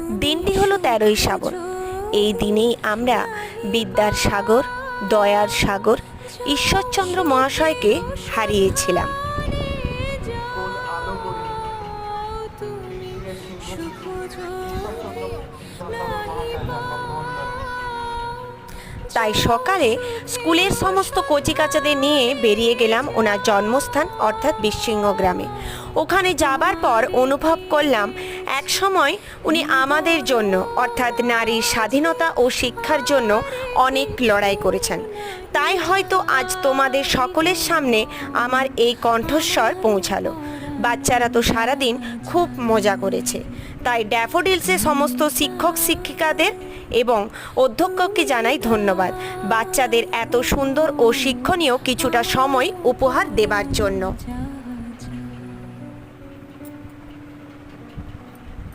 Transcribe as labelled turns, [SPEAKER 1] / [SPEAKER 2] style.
[SPEAKER 1] দিনটি হলো 13ই শ্রাবণ। এই দিনেই আমরা বিদ্যার সাগর, দয়ার সাগর ঈশ্বরচন্দ্র মহাশয়কে হারিয়েছিলাম। তাই সকালে স্কুলের সমস্ত কচিকাচাদের নিয়ে বেরিয়ে গেলাম ওনার জন্মস্থান অর্থাৎ বীরসিংহ গ্রামে। ওখানে যাবার পর অনুভব করলাম একসময় উনি আমাদের জন্য অর্থাৎ নারীর স্বাধীনতা ও শিক্ষার জন্য অনেক লড়াই করেছেন। তাই হয়তো আজ তোমাদের সকলের সামনে আমার এই কণ্ঠস্বর পৌঁছালো। বাচ্চারা তো সারাদিন খুব মজা করেছে। তাই ড্যাফোডিলসের সমস্ত শিক্ষক শিক্ষিকাদের এবং অধ্যক্ষকে জানাই ধন্যবাদ বাচ্চাদের এত সুন্দর ও শিক্ষণীয় কিছুটা সময় উপহার দেবার জন্য।